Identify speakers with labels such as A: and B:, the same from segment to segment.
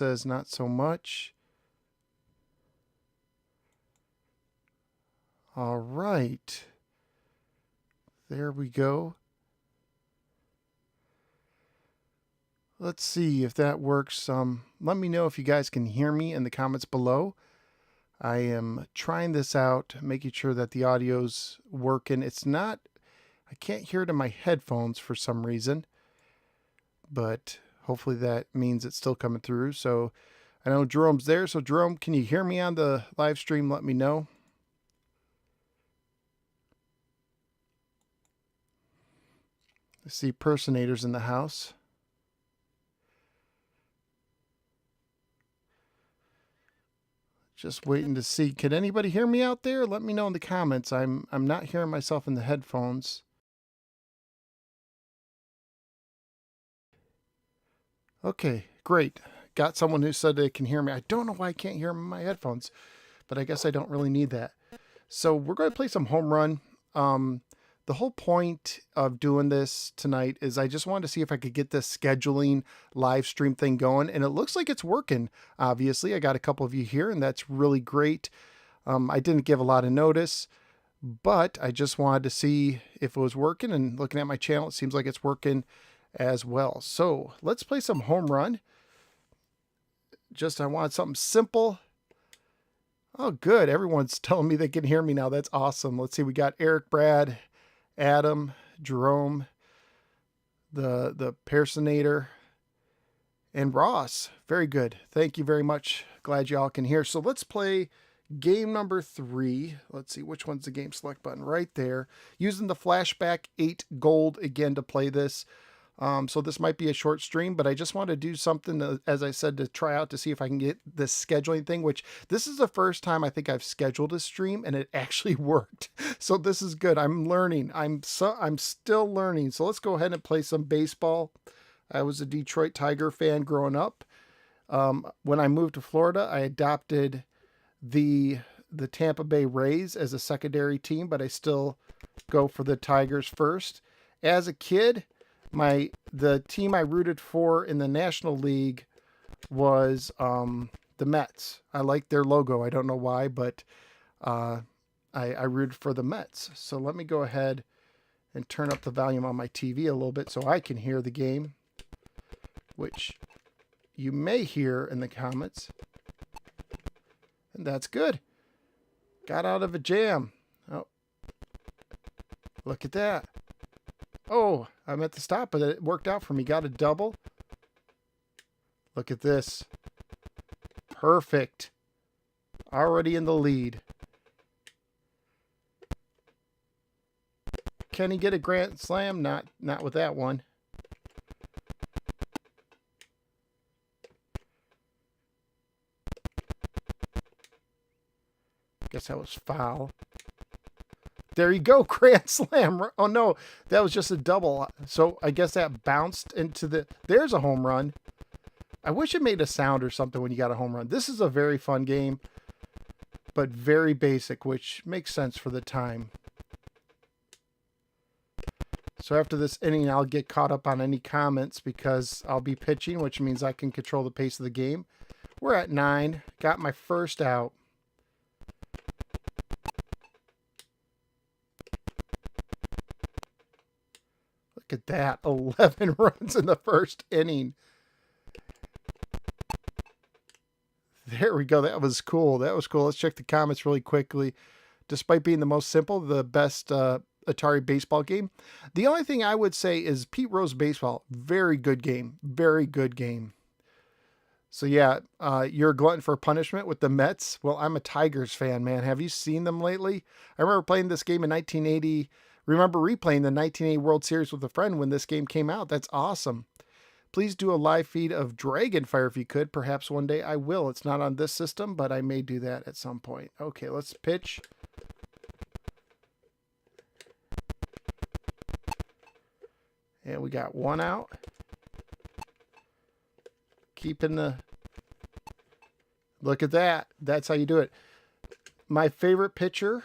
A: says not so much. All right. There we go. Let's see if that works. Let me know if you guys can hear me in the comments below. I am trying this out, making sure that the audio's working. It's not, I can't hear it in my headphones for some reason, but hopefully that means it's still coming through. So I know Jerome's there. So Jerome, can you hear me on the live stream? Let me know. I see personators in the house. Just waiting to see. Can anybody hear me out there? Let me know in the comments. I'm not hearing myself in the headphones. Okay, great. Got someone who said they can hear me. I don't know why I can't hear my headphones, but I guess I don't really need that. So we're going to play some home run. The whole point of doing this tonight is I just wanted to see if I could get this scheduling live stream thing going, and it looks like it's working. Obviously, I got a couple of you here, and that's really great. I didn't give a lot of notice, but I just wanted to see if it was working, and looking at my channel, it seems like it's working as well. So let's play some home run. I wanted something simple. Oh, good. Everyone's telling me they can hear me now. That's awesome. Let's see. We got Eric, Brad, Adam, Jerome, the personator, and Ross. Very good. Thank you very much. Glad y'all can hear. So let's play game number 3. Let's see, which one's the game select button? Right there. Using the Flashback 8 Gold again to play this. So this might be a short stream, but I just want to do something, as I said, to try out to see if I can get this scheduling thing, which this is the first time I think I've scheduled a stream and it actually worked. So this is good. I'm learning. I'm still learning. So let's go ahead and play some baseball. I was a Detroit Tiger fan growing up. When I moved to Florida, I adopted the Tampa Bay Rays as a secondary team, but I still go for the Tigers first. As a kid, the team I rooted for in the National League was the Mets. I liked their logo. I don't know why, but I rooted for the Mets. So let me go ahead and turn up the volume on my TV a little bit so I can hear the game, which you may hear in the comments. And that's good. Got out of a jam. Oh, look at that. Oh, I meant to stop, but it worked out for me. Got a double. Look at this. Perfect. Already in the lead. Can he get a grand slam? Not with that one. Guess that was foul. There you go, grand slam. Oh no, that was just a double. So I guess that bounced into there's a home run. I wish it made a sound or something when you got a home run. This is a very fun game, but very basic, which makes sense for the time. So after this inning, I'll get caught up on any comments because I'll be pitching, which means I can control the pace of the game. We're at 9. Got my first out. Look at that. 11 runs in the first inning. There we go. That was cool. That was cool. Let's check the comments really quickly. Despite being the most simple, the best Atari baseball game. The only thing I would say is Pete Rose Baseball. Very good game. Very good game. So yeah, you're a glutton for punishment with the Mets. Well, I'm a Tigers fan, man. Have you seen them lately? I remember playing this game in 1980. Remember replaying the 1980 World Series with a friend when this game came out. That's awesome. Please do a live feed of Dragonfire if you could. Perhaps one day I will. It's not on this system, but I may do that at some point. Okay, let's pitch. And we got one out. Keeping the... Look at that. That's how you do it. My favorite pitcher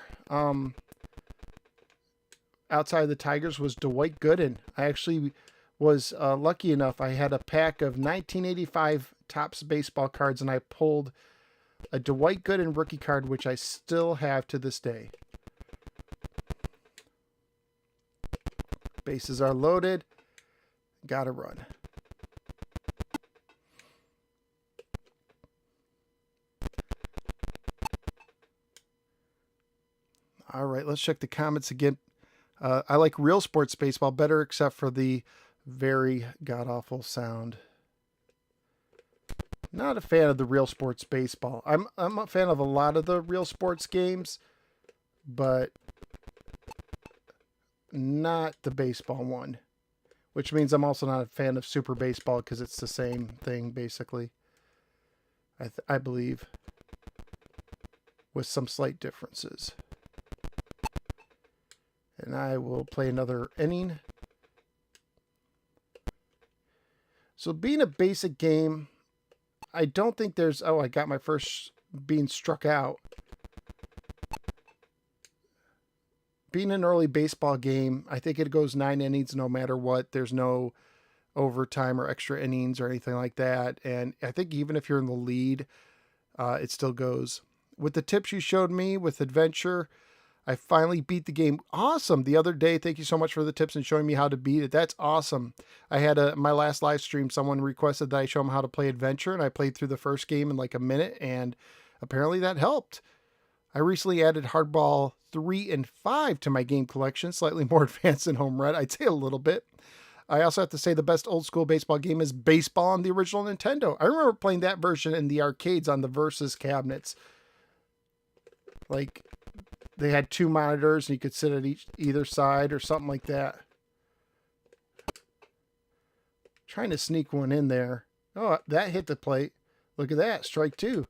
A: outside of the Tigers was Dwight Gooden. I actually was lucky enough. I had a pack of 1985 Topps baseball cards, and I pulled a Dwight Gooden rookie card, which I still have to this day. Bases are loaded. Gotta run. All right, let's check the comments again. I like Realsports Baseball better, except for the very god-awful sound. Not a fan of the Realsports Baseball. I'm a fan of a lot of the Realsports games, but not the baseball one. Which means I'm also not a fan of Super Baseball because it's the same thing, basically. I believe. With some slight differences. And I will play another inning. So being a basic game, I don't think there's... Oh, I got my first being struck out. Being an early baseball game, I think it goes 9 innings no matter what. There's no overtime or extra innings or anything like that. And I think even if you're in the lead, it still goes. With the tips you showed me with Adventure, I finally beat the game. Awesome. The other day, thank you so much for the tips and showing me how to beat it. That's awesome. I had my last live stream, someone requested that I show them how to play Adventure, and I played through the first game in like a minute, and apparently that helped. I recently added Hardball 3 and 5 to my game collection, slightly more advanced than Home Run. I'd say a little bit. I also have to say the best old school baseball game is Baseball on the original Nintendo. I remember playing that version in the arcades on the Versus cabinets. Like, they had 2 monitors and you could sit at either side or something like that. Trying to sneak one in there. Oh, that hit the plate. Look at that. Strike 2.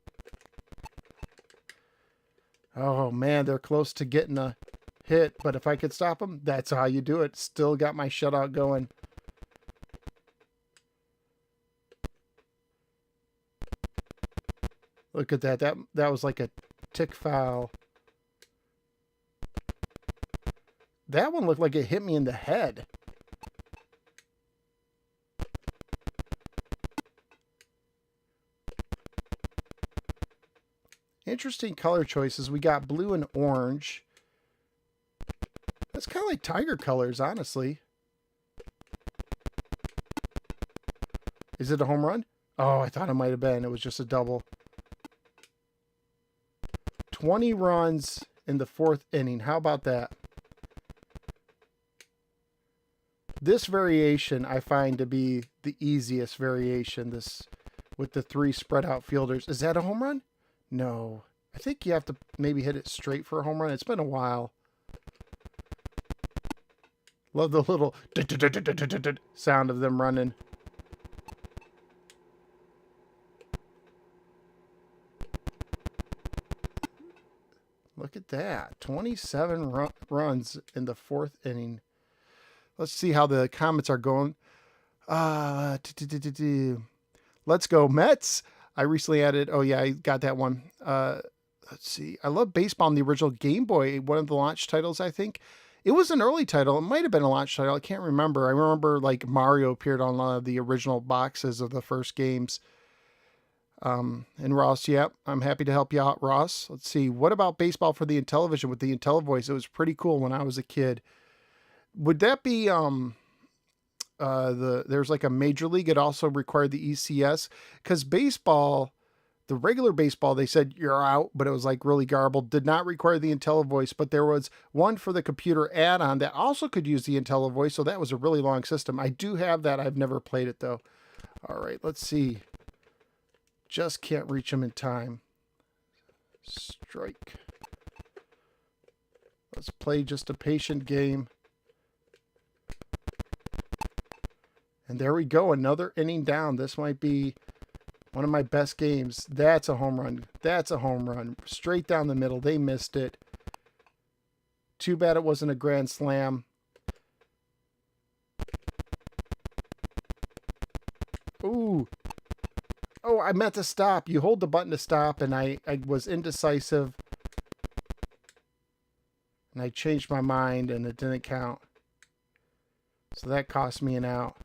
A: Oh, man, they're close to getting a hit. But if I could stop them, that's how you do it. Still got my shutout going. Look at that. That was like a tick foul. That one looked like it hit me in the head. Interesting color choices. We got blue and orange. That's kind of like Tiger colors, honestly. Is it a home run? Oh, I thought it might have been. It was just a double. 20 runs in the 4th inning. How about that? This variation I find to be the easiest variation. This with the 3 spread out fielders. Is that a home run? No. I think you have to maybe hit it straight for a home run. It's been a while. Love the little sound of them running. Look at that. 27 runs in the 4th inning. Let's see how the comments are going. Let's go Mets. I recently added, oh yeah, I got that one. Let's see. I love Baseball on the original Game Boy, one of the launch titles, I think. It was an early title. It might have been a launch title. I can't remember. I remember like Mario appeared on a lot of the original boxes of the first games. And Ross, yep, I'm happy to help you out, Ross. Let's see. What about Baseball for the Intellivision with the IntelliVoice? It was pretty cool when I was a kid. Would that be there's like a Major League? It also required the ECS, because baseball, the regular baseball, they said you're out, but it was like really garbled. Did not require the IntelliVoice, but there was one for the computer add-on that also could use the IntelliVoice. So that was a really long system. I do have that. I've never played it though. All right, let's see. Just can't reach him in time. Strike. Let's play just a patient game. And there we go, another inning down. This might be one of my best games. That's a home run. That's a home run. Straight down the middle. They missed it. Too bad it wasn't a grand slam. Ooh. Oh, I meant to stop. You hold the button to stop, and I was indecisive. And I changed my mind, and it didn't count. So that cost me an out.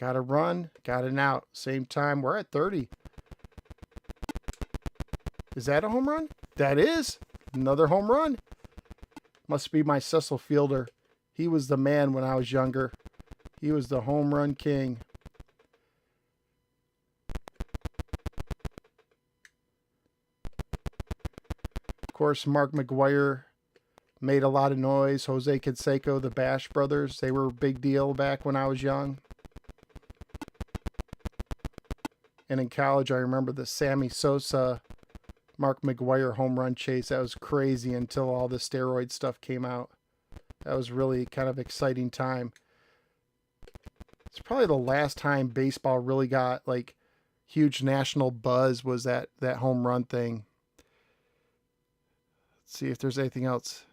A: Got a run, got an out. Same time, we're at 30. Is that a home run? That is. Another home run. Must be my Cecil Fielder. He was the man when I was younger. He was the home run king. Of course, Mark McGuire made a lot of noise. Jose Canseco, the Bash brothers, they were a big deal back when I was young. And in college, I remember the Sammy Sosa, Mark McGuire home run chase. That was crazy until all the steroid stuff came out. That was really kind of exciting time. It's probably the last time baseball really got like huge national buzz was that home run thing. Let's see if there's anything else.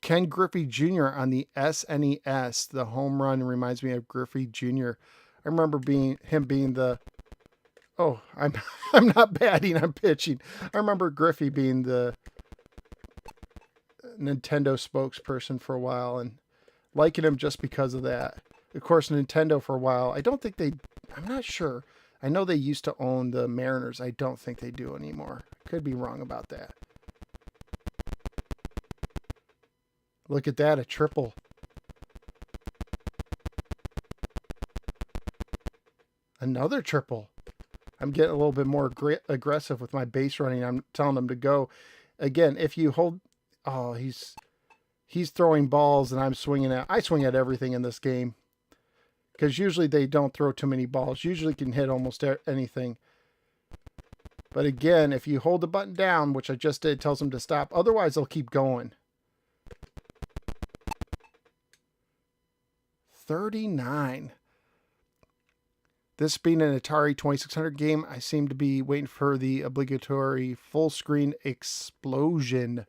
A: Ken Griffey Jr. on the SNES. The home run reminds me of Griffey Jr. I remember him being the... Oh, I'm not batting, I'm pitching. I remember Griffey being the Nintendo spokesperson for a while and liking him just because of that. Of course, Nintendo for a while, I'm not sure. I know they used to own the Mariners. I don't think they do anymore. Could be wrong about that. Look at that, a triple. Another triple. I'm getting a little bit more aggressive with my base running. I'm telling them to go. Again, if you hold... Oh, he's throwing balls and I'm swinging at... I swing at everything in this game. Because usually they don't throw too many balls. Usually can hit almost anything. But again, if you hold the button down, which I just did, it tells them to stop. Otherwise, they'll keep going. 39. This being an Atari 2600 game, I seem to be waiting for the obligatory full screen explosion.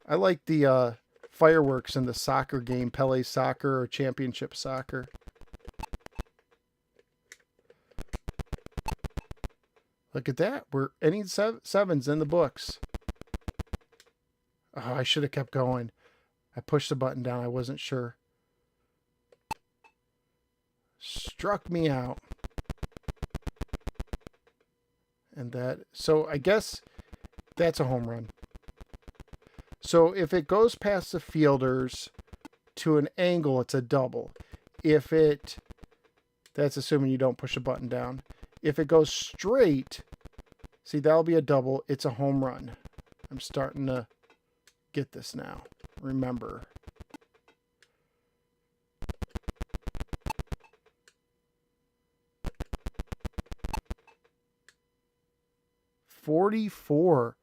A: I like the fireworks in the soccer game, Pele Soccer or Championship Soccer. Look at that. We're inning sevens in the books. Oh, I should have kept going. I pushed the button down. I wasn't sure. Struck me out. And so I guess that's a home run. So if it goes past the fielders to an angle, it's a double. That's assuming you don't push the button down. If it goes straight, see, that'll be a double. It's a home run. I'm starting to get this now. Remember. .44.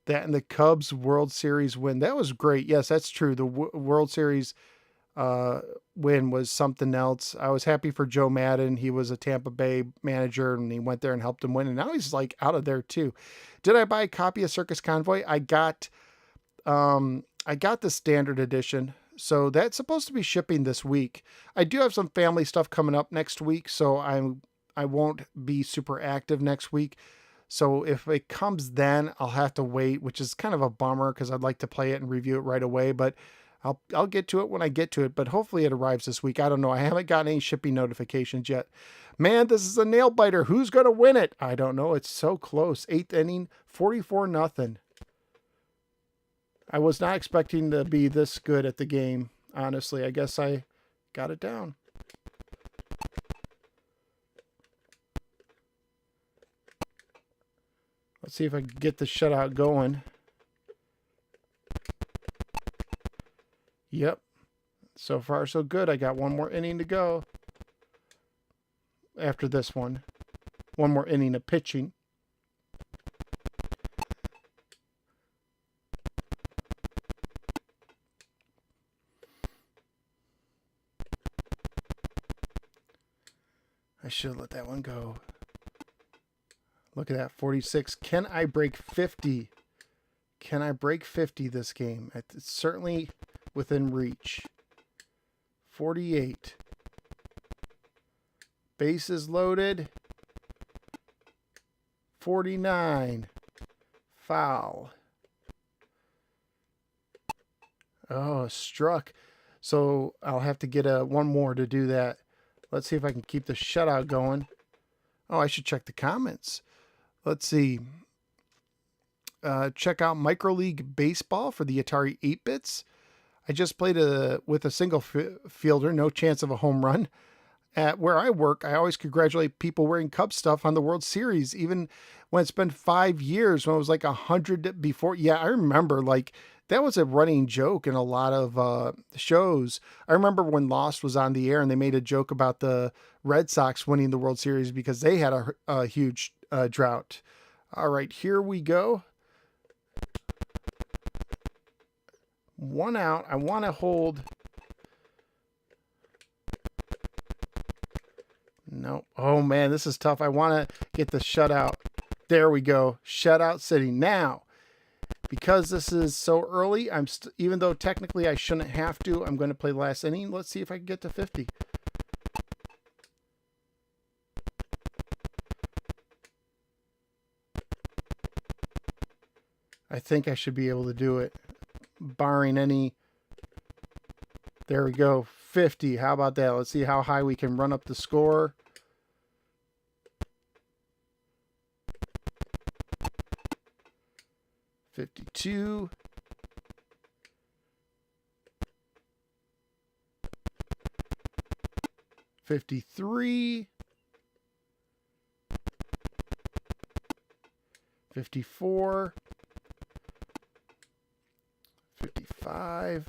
A: That and the Cubs World Series win. That was great. Yes, that's true. The World Series win was something else. I was happy for Joe Madden. He was a Tampa Bay manager and he went there and helped him win. And now he's like out of there too. Did I buy a copy of Circus Convoy? I got the standard edition. So that's supposed to be shipping this week. I do have some family stuff coming up next week. So I won't be super active next week. So if it comes then, I'll have to wait, which is kind of a bummer because I'd like to play it and review it right away. But I'll get to it when I get to it. But hopefully it arrives this week. I don't know. I haven't gotten any shipping notifications yet. Man, this is a nail biter. Who's going to win it? I don't know. It's so close. 8th inning, 44-0. I was not expecting to be this good at the game. Honestly, I guess I got it down. Let's see if I can get the shutout going. Yep. So far, so good. I got one more inning to go. After this one. One more inning of pitching. I should let that one go. Look at that, 46. Can I break 50? Can I break 50 this game? It's certainly within reach. 48. Bases loaded. 49. Foul. Oh, struck. So I'll have to get one more to do that. Let's see if I can keep the shutout going. Oh, I should check the comments. Let's see. Check out Micro League Baseball for the Atari 8-bits. I just played with a single fielder, no chance of a home run. At where I work, I always congratulate people wearing Cubs stuff on the World Series, even when it's been 5 years, when it was like 100 before. Yeah, I remember, like, that was a running joke in a lot of shows. I remember when Lost was on the air and they made a joke about the Red Sox winning the World Series because they had a huge drought. All right, here we go. 1 out. I want to hold. No. Oh, man, this is tough. I want to get the shutout. There we go. Shutout City. Now, because this is so early, even though technically I shouldn't have to, I'm going to play the last inning. Let's see if I can get to 50. I think I should be able to do it, barring any. There we go. 50. How about that? Let's see how high we can run up the score. $52. 53. 54. 55.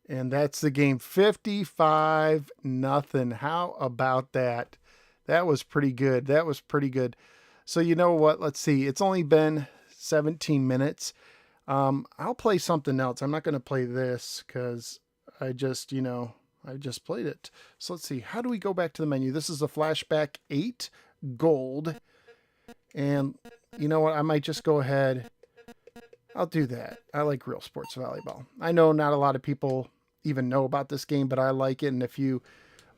A: And that's the game. 55-0. How about that? That was pretty good. That was pretty good. So you know what? Let's see. It's only been 17 minutes. I'll play something else. I'm not going to play this because I just played it. So let's see. How do we go back to the menu? This is a Flashback 8 Gold. And you know what? I might just go ahead. I'll do that. I like Realsports Volleyball. I know not a lot of people even know about this game, but I like it. And if you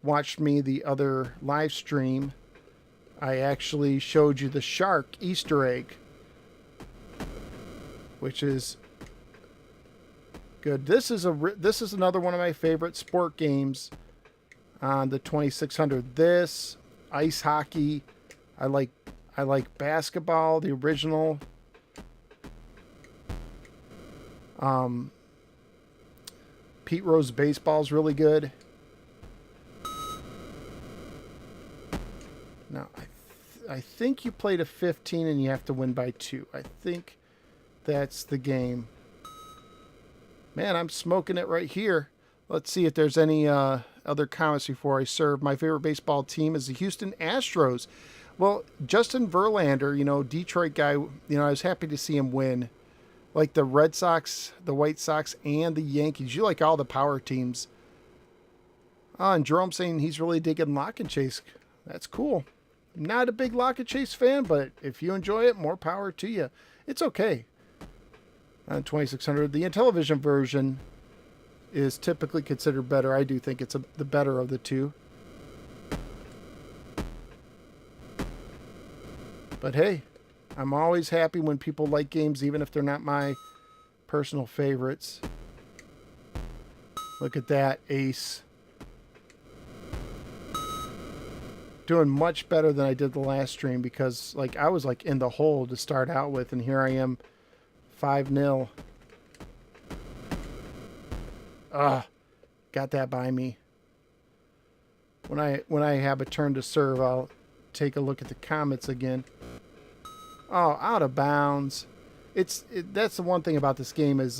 A: watched me the other live stream, I actually showed you the shark Easter egg, which is good. This is another one of my favorite sport games on the 2600. This ice hockey, I like basketball, the original. Pete Rose baseball is really good. Now, I think you play to 15 and you have to win by 2. I think that's the game. Man, I'm smoking it right here. Let's see if there's any other comments before I serve. My favorite baseball team is the Houston Astros. Well, Justin Verlander, Detroit guy, I was happy to see him win. Like the Red Sox, the White Sox, and the Yankees. You like all the power teams. And Jerome saying he's really digging Lock and Chase. That's cool. Not a big Lock and Chase fan, but if you enjoy it, more power to you. It's okay. On 2600, the Intellivision version is typically considered better. I do think it's the better of the two. But hey, I'm always happy when people like games, even if they're not my personal favorites. Look at that, ace. Doing much better than I did the last stream because I was in the hole to start out with, and here I am 5-0. Got that by me. When I have a turn to serve, I'll take a look at the comments again. Oh, out of bounds. That's the one thing about this game is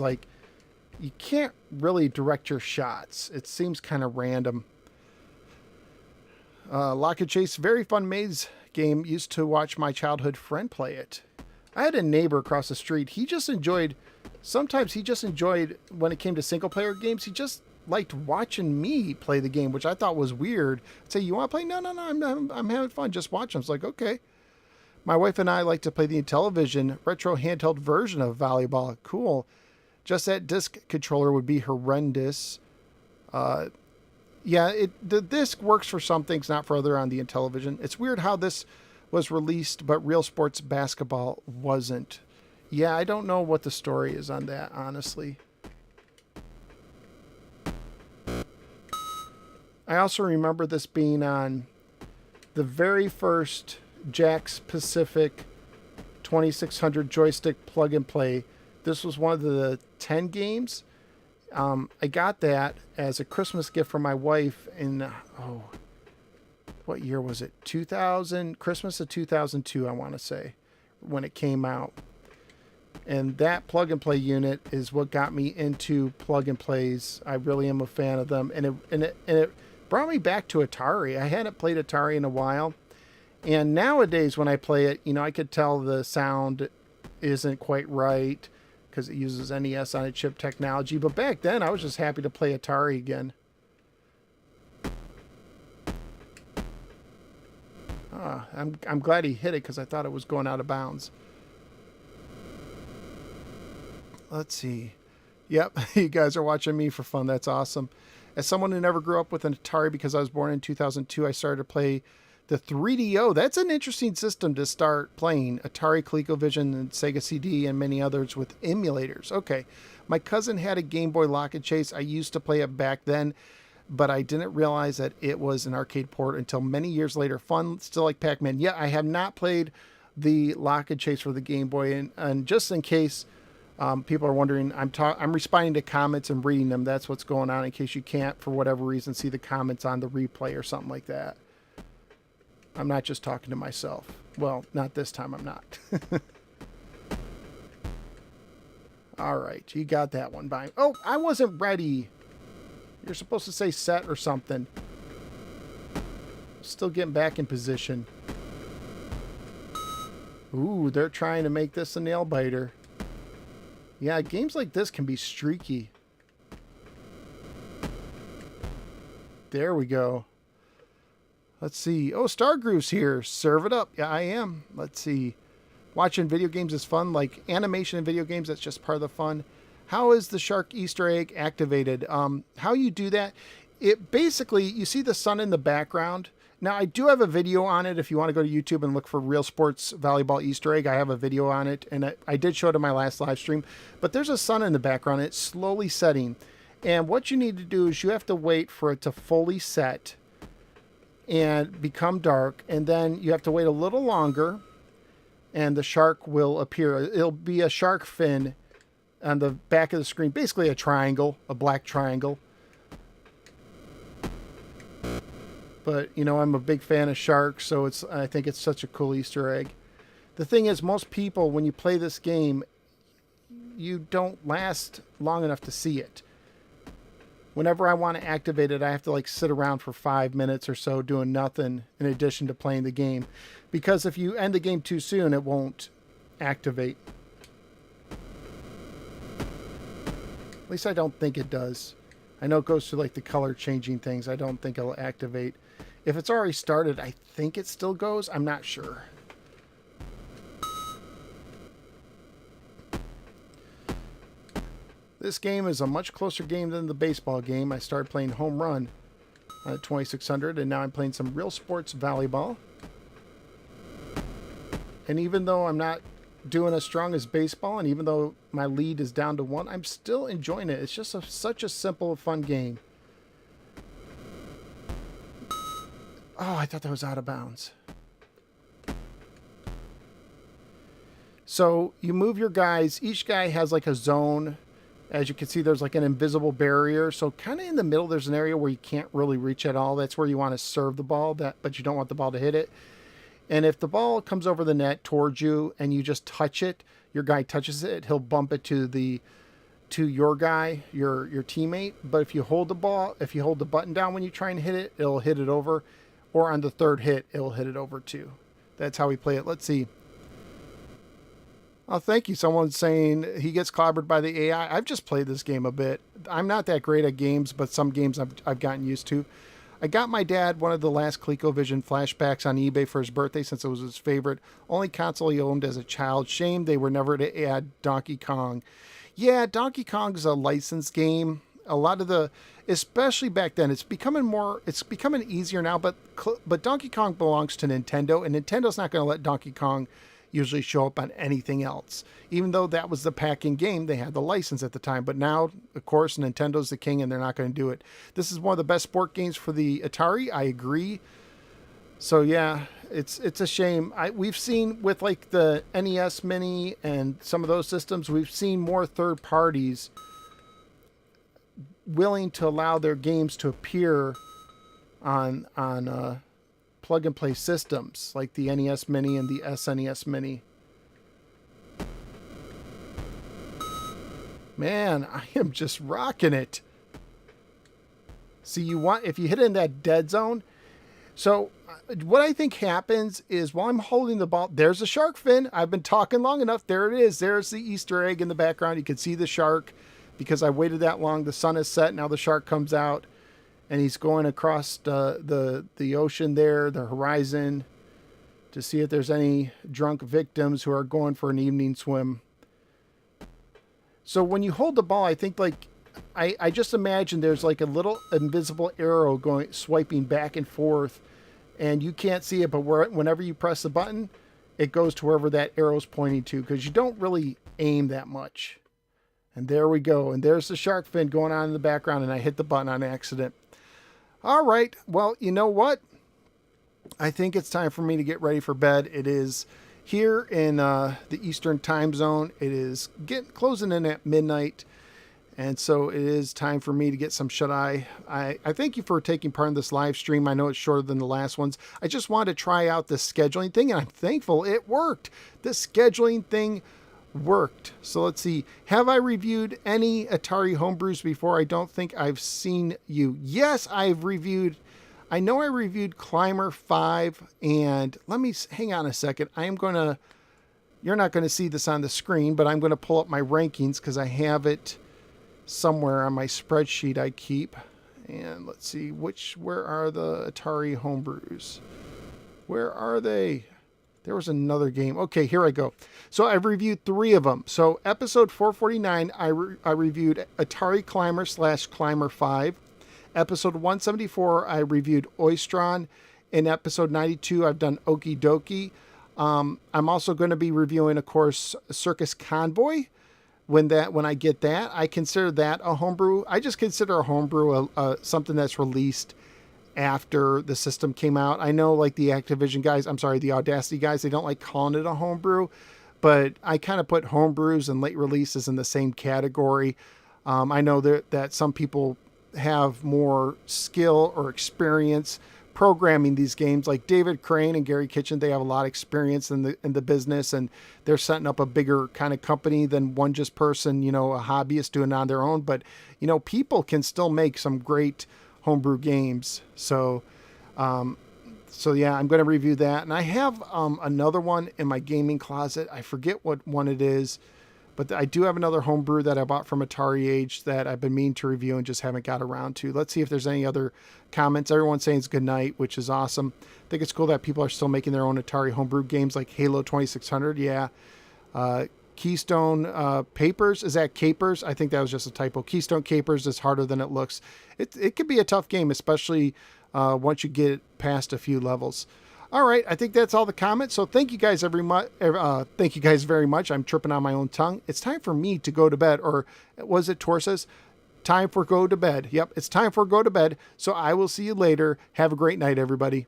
A: you can't really direct your shots. It seems kind of random. Lock and Chase, very fun maze game. Used to watch my childhood friend play it. I had a neighbor across the street. Sometimes he just enjoyed when it came to single player games. He just liked watching me play the game, which I thought was weird. I'd say, you want to play? No, I'm having fun. Just watch. I was like, okay. My wife and I like to play the Intellivision retro handheld version of volleyball. Cool. Just that disc controller would be horrendous. The disc works for some things, not for other on the Intellivision. It's weird how this was released, but Real Sports Basketball wasn't. Yeah, I don't know what the story is on that, honestly. I also remember this being on the very first Jack's Pacific 2600 joystick plug and play. This was one of the 10 games. I got that as a Christmas gift for my wife in, what year was it? 2000, Christmas of 2002, I want to say, when it came out. And that plug and play unit is what got me into plug and plays. I really am a fan of them. And it brought me back to Atari. I hadn't played Atari in a while. And nowadays when I play it, I could tell the sound isn't quite right because it uses NES on a chip technology. But back then, I was just happy to play Atari again. I'm glad he hit it because I thought it was going out of bounds. Let's see. Yep, you guys are watching me for fun. That's awesome. As someone who never grew up with an Atari because I was born in 2002, I started to play the 3DO. That's an interesting system to start playing. Atari, ColecoVision, and Sega CD, and many others with emulators. Okay. My cousin had a Game Boy Lock and Chase. I used to play it back then, but I didn't realize that it was an arcade port until many years later. Fun, still like Pac-Man. Yeah, I have not played the Lock and Chase for the Game Boy, and just in case people are wondering, I'm responding to comments and reading them. That's what's going on in case you can't, for whatever reason, see the comments on the replay or something like that. I'm not just talking to myself. Well, not this time, I'm not. All right, you got that one by. Oh, I wasn't ready. You're supposed to say set or something. Still getting back in position. Ooh, they're trying to make this a nail biter. Yeah, games like this can be streaky. There we go. Let's see. Oh, Stargroove's here. Serve it up. Yeah, I am. Let's see. Watching video games is fun. Like animation in video games, that's just part of the fun. How is the shark Easter egg activated? How you do that? It basically, you see the sun in the background. Now, I do have a video on it. If you want to go to YouTube and look for Realsports Volleyball Easter egg, I have a video on it. And I did show it in my last live stream. But there's a sun in the background. It's slowly setting. And what you need to do is you have to wait for it to fully set and become dark, and then you have to wait a little longer and the shark will appear. It'll be a shark fin on the back of the screen, basically a triangle, a black triangle. But I'm a big fan of sharks, so I think it's such a cool Easter egg. The thing is, most people, when you play this game, you don't last long enough to see it. Whenever I want to activate it, I have to sit around for 5 minutes or so doing nothing in addition to playing the game. Because if you end the game too soon, it won't activate. At least I don't think it does. I know it goes through the color changing things. I don't think it'll activate. If it's already started, I think it still goes. I'm not sure. This game is a much closer game than the baseball game. I started playing Home Run at 2600, and now I'm playing some Realsports Volleyball. And even though I'm not doing as strong as baseball, and even though my lead is down to 1, I'm still enjoying it. It's just such a simple, fun game. Oh, I thought that was out of bounds. So you move your guys. Each guy has a zone. As you can see, there's an invisible barrier. So kind of in the middle, there's an area where you can't really reach at all. That's where you want to serve the ball, but you don't want the ball to hit it. And if the ball comes over the net towards you and you just touch it, your guy touches it, he'll bump it to your guy, your teammate. But if you hold the ball, if you hold the button down when you try and hit it, it'll hit it over. Or on the third hit, it'll hit it over too. That's how we play it. Let's see. Oh, thank you. Someone's saying he gets clobbered by the AI. I've just played this game a bit. I'm not that great at games, but some games I've gotten used to. I got my dad one of the last ColecoVision flashbacks on eBay for his birthday since it was his favorite. Only console he owned as a child. Shame they were never to add Donkey Kong. Yeah, Donkey Kong's a licensed game. A lot of especially back then, it's becoming easier now, but Donkey Kong belongs to Nintendo, and Nintendo's not going to let Donkey Kong usually show up on anything else. Even though that was the pack-in game, they had the license at the time. But now, of course, Nintendo's the king and they're not going to do it. This is one of the best sport games for the Atari. I agree. So yeah, it's a shame. We've seen with like the NES Mini and some of those systems, we've seen more third parties willing to allow their games to appear on plug and play systems like the NES Mini and the SNES Mini. Man, I am just rocking it. See, if you hit in that dead zone. So what I think happens is while I'm holding the ball, there's a shark fin. I've been talking long enough. There it is. There's the Easter egg in the background. You can see the shark because I waited that long. The sun is set. Now the shark comes out and he's going across the ocean there, the horizon, to see if there's any drunk victims who are going for an evening swim. So when you hold the ball, I think like I just imagine there's like a little invisible arrow swiping back and forth, and you can't see it, but whenever you press the button, it goes to wherever that arrow's pointing to, because you don't really aim that much. And there we go. And there's the shark fin going on in the background, and I hit the button on accident. All right. Well, you know what? I think it's time for me to get ready for bed. It is here in the Eastern time zone. It is closing in at midnight. And so it is time for me to get some shut-eye. I thank you for taking part in this live stream. I know it's shorter than the last ones. I just wanted to try out the scheduling thing, and I'm thankful it worked. The scheduling thing worked. So let's see. Have I reviewed any Atari homebrews before? I don't think I've seen you. Yes, I've reviewed. I know I reviewed Climber 5, and let me hang on a second. You're not going to see this on the screen, but I'm going to pull up my rankings because I have it somewhere on my spreadsheet I keep. And let's see, where are the Atari homebrews? Where are they? There was another game. Okay, here I go. So I've reviewed 3 of them. So episode 449, I reviewed Atari Climber / Climber 5. Episode 174, I reviewed Oystron. In episode 92, I've done Okie Dokie. I'm also going to be reviewing, of course, Circus Convoy. When I get that, I consider that a homebrew. I just consider a homebrew something that's released after the system came out. I know like the Activision guys, the Audacity guys, they don't like calling it a homebrew, but I kind of put homebrews and late releases in the same category. I know that some people have more skill or experience programming these games, like David Crane and Gary Kitchen. They have a lot of experience in the business, and they're setting up a bigger kind of company than one just person, a hobbyist doing it on their own. But people can still make some great homebrew games. So yeah, I'm going to review that, and I have another one in my gaming closet. I forget what one it is, but I do have another homebrew that I bought from Atari Age that I've been meaning to review and just haven't got around to. Let's see if there's any other comments. Everyone's saying it's good night, which is awesome. I think it's cool that people are still making their own Atari homebrew games like Halo 2600. Yeah. Keystone Papers. Is that Capers? I think that was just a typo. Keystone Capers is harder than it looks. It could be a tough game, especially once you get past a few levels. All right, I think that's all the comments. So thank you guys very much. I'm tripping on my own tongue. It's time for me to go to bed, or was it Torsa's? Time for go to bed. Yep, it's time for go to bed. So I will see you later. Have a great night, everybody.